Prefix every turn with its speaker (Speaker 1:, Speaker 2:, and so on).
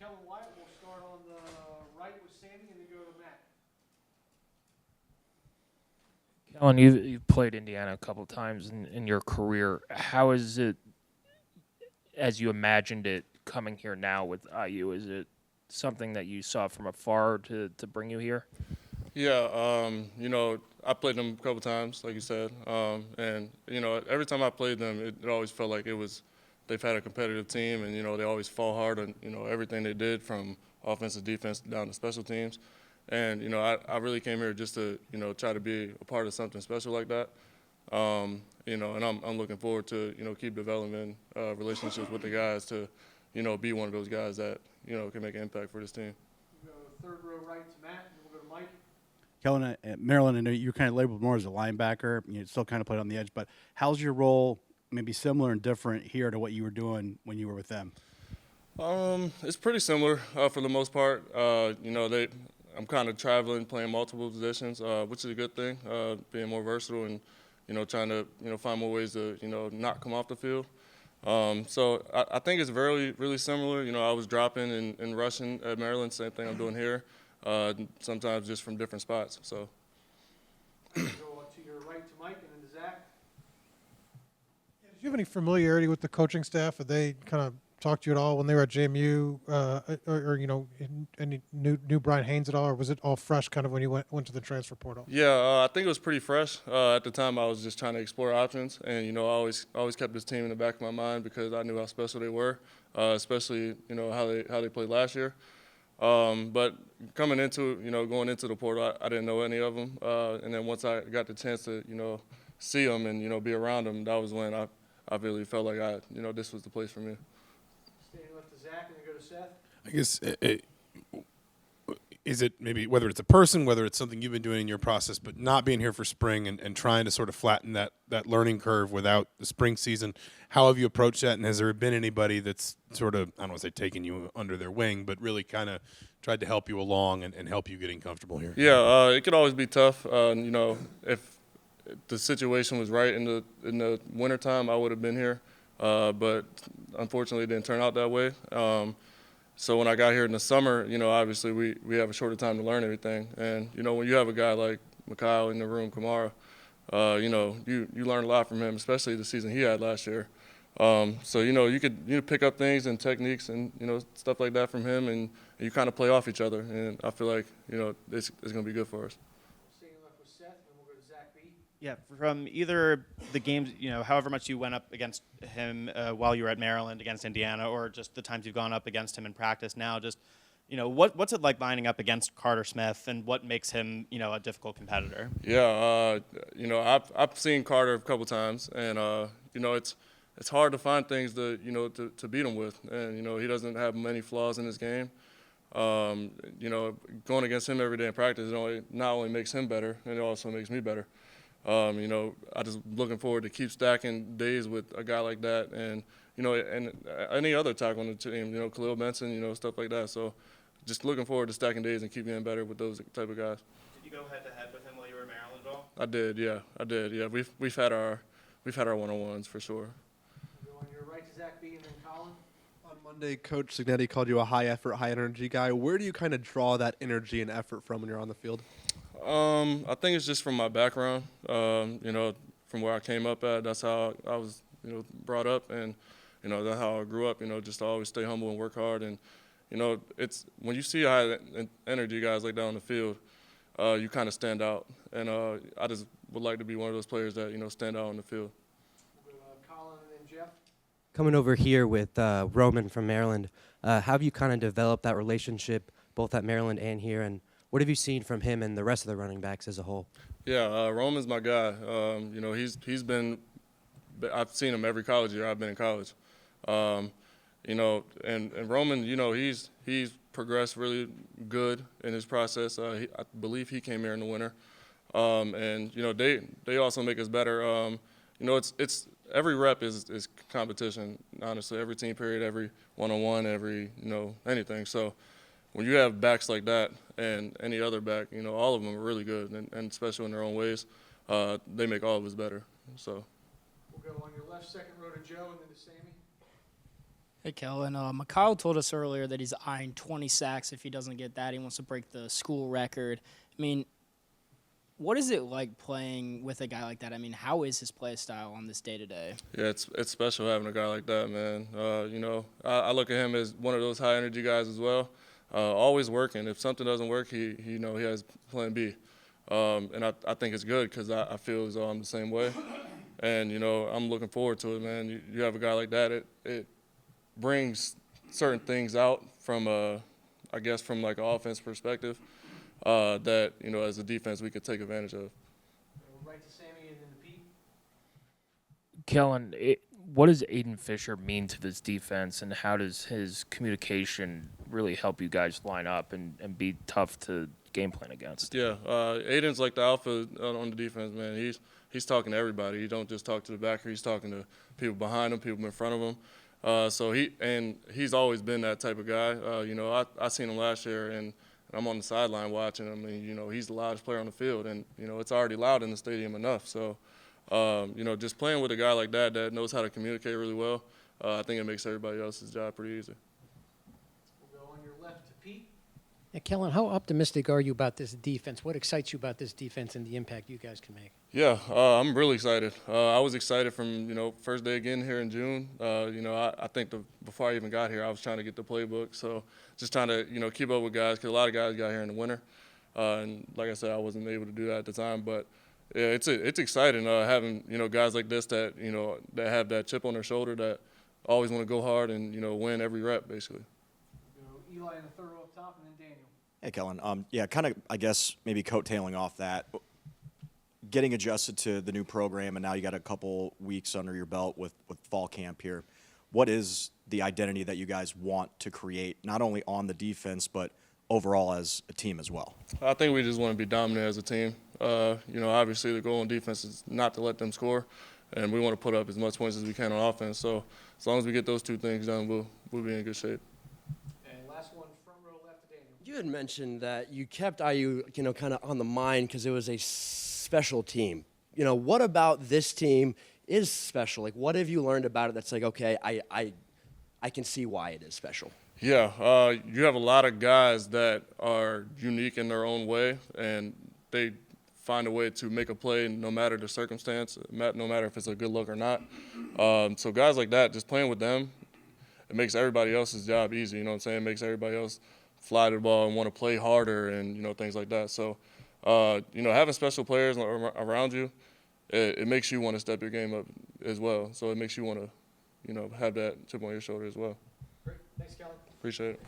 Speaker 1: Kellan Wyatt will start on the right with Sammy and then go to Matt.
Speaker 2: Kellan, you've played Indiana a couple of times in your career. How is it, as you imagined it, coming here now with IU? Is it something that you saw from afar to bring you here?
Speaker 3: Yeah, I played them a couple times, like you said, and every time I played them, it always felt like they've had a competitive team, and they always fought hard on everything they did from offensive, defense down to special teams, and I really came here just to try to be a part of something special like that, and I'm looking forward to keep developing relationships with the guys to be one of those guys that can make an impact for this team.
Speaker 1: We'll go third row right to Matt, and then we'll go to Mike.
Speaker 4: Kellan, at Maryland, I know you're kind of labeled more as a linebacker. You still kind of played on the edge, but how's your role maybe similar and different here to what you were doing when you were with them?
Speaker 3: It's pretty similar for the most part. I'm kind of traveling, playing multiple positions, which is a good thing. Being more versatile and trying to find more ways to not come off the field. So I think it's really similar. I was dropping and rushing at Maryland, same thing I'm doing here. Sometimes just from different spots. So.
Speaker 1: Go to your right to Mike, and then to Zach.
Speaker 5: Did you have any familiarity with the coaching staff? Did they kind of talk to you at all when they were at JMU, or any new Brian Haynes at all, or was it all fresh kind of when you went to the transfer portal?
Speaker 3: Yeah, I think it was pretty fresh. At the time, I was just trying to explore options, and I always kept this team in the back of my mind because I knew how special they were, especially how they played last year. But coming into going into the portal, I didn't know any of them, and then once I got the chance to see them and be around them, that was when I really felt like this was the place for me.
Speaker 1: Standing left to Zach, and then go to Seth.
Speaker 6: I guess is it maybe whether it's a person, whether it's something you've been doing in your process, but not being here for spring and trying to sort of flatten that learning curve without the spring season. How have you approached that, and has there been anybody that's sort of, I don't want to say taken you under their wing, but really kind of tried to help you along and help you getting comfortable here?
Speaker 3: Yeah, it could always be tough. If the situation was right in the wintertime, I would have been here. But unfortunately, it didn't turn out that way. So when I got here in the summer, obviously we have a shorter time to learn everything. And, when you have a guy like Mikhail in the room, Kamara, you learn a lot from him, especially the season he had last year. So, you could pick up things and techniques and, stuff like that from him, and you kind of play off each other. And I feel like, it's going to be good for us.
Speaker 1: Standing left with Seth, and we'll go to Zach B.
Speaker 7: Yeah, from either the games, however much you went up against him while you were at Maryland against Indiana, or just the times you've gone up against him in practice now, just, what's it like lining up against Carter Smith, and what makes him, a difficult competitor?
Speaker 3: Yeah, I've seen Carter a couple times, and, it's hard to find things to beat him with. And, he doesn't have many flaws in his game. Going against him every day in practice, not only makes him better, it also makes me better. I just looking forward to keep stacking days with a guy like that, and and any other tackle on the team, Khalil Benson, stuff like that. So, just looking forward to stacking days and keep getting better with those type of guys.
Speaker 7: Did you go head to head with him while you were at Maryland at all?
Speaker 3: I did, yeah. We've had our one-on-ones for sure.
Speaker 1: We'll go on your right to Zach B, and then Colin.
Speaker 8: On Monday, Coach Signetti called you a high-effort, high-energy guy. Where do you kind of draw that energy and effort from when you're on the field?
Speaker 3: I think it's just from my background. From where I came up at, that's how I was, brought up, and that's how I grew up. Just to always stay humble and work hard. And it's when you see high energy guys like that on the field, you kind of stand out. And I just would like to be one of those players that stand out on the field.
Speaker 1: We'll go to Colin, and then Jeff.
Speaker 9: Coming over here with Roman from Maryland, how have you kind of developed that relationship both at Maryland and here, and what have you seen from him and the rest of the running backs as a whole? Yeah,
Speaker 3: Roman's my guy. He's been. I've seen him every college year I've been in college. And Roman, he's progressed really good in his process. I believe he came here in the winter. And they also make us better. It's every rep is competition. Honestly, every team period, every one-on-one, every anything. So when you have backs like that and any other back, all of them are really good and special in their own ways. They make all of us better. So
Speaker 1: We'll go on your left, second row to Joe, and then to Sammy.
Speaker 10: Hey, Kellan. Mikhail told us earlier that he's eyeing 20 sacks. If he doesn't get that, he wants to break the school record. I mean, what is it like playing with a guy like that? I mean, how is his play style on this day-to-day?
Speaker 3: Yeah, it's special having a guy like that, man. I look at him as one of those high energy guys as well. Always working. If something doesn't work, he has plan B. And I think it's good because I feel as though I'm the same way. And, I'm looking forward to it, man. You have a guy like that, it brings certain things out from, I guess, from like an offense perspective that, as a defense we could take advantage of.
Speaker 1: Right to Sammy and then to Pete.
Speaker 2: Kellan, what does Aiden Fischer mean to this defense, and how does his communication really help you guys line up and be tough to game plan against?
Speaker 3: Yeah, Aiden's like the alpha on the defense, man. He's talking to everybody. He don't just talk to the backer. He's talking to people behind him, people in front of him. He's always been that type of guy. I seen him last year, and I'm on the sideline watching him. And he's the loudest player on the field, and it's already loud in the stadium enough. So, just playing with a guy like that knows how to communicate really well, I think it makes everybody else's job pretty easy.
Speaker 1: We'll go on your left to Pete.
Speaker 11: Yeah, Kellan, how optimistic are you about this defense? What excites you about this defense and the impact you guys can make?
Speaker 3: Yeah, I'm really excited. I was excited from, first day again here in June. I think before I even got here, I was trying to get the playbook. So just trying to, keep up with guys because a lot of guys got here in the winter. And like I said, I wasn't able to do that at the time. But, yeah, it's exciting having, guys like this that, that have that chip on their shoulder that always want to go hard and, win every rep, basically.
Speaker 1: We'll go Eli in the third row up top, and then Daniel.
Speaker 12: Hey, Kellan. Kind of, I guess, maybe coattailing off that, getting adjusted to the new program, and now you got a couple weeks under your belt with fall camp here. What is the identity that you guys want to create, not only on the defense, but overall as a team as well?
Speaker 3: I think we just want to be dominant as a team. Obviously the goal on defense is not to let them score, and we want to put up as much points as we can on offense. So as long as we get those two things done, we'll be in good shape.
Speaker 1: And last one, front row left to Daniel.
Speaker 13: You had mentioned that you kept IU, kind of on the mind because it was a special team. What about this team is special? Like, what have you learned about it that's like, okay, I can see why it is special?
Speaker 3: Yeah, you have a lot of guys that are unique in their own way, and they find a way to make a play no matter the circumstance, no matter if it's a good look or not. So guys like that, just playing with them, it makes everybody else's job easy. You know what I'm saying? It makes everybody else fly to the ball and want to play harder and, things like that. So, having special players around you, it makes you want to step your game up as well. So it makes you want to, have that chip on your shoulder as well.
Speaker 1: Great. Thanks, Kellan.
Speaker 3: Appreciate it.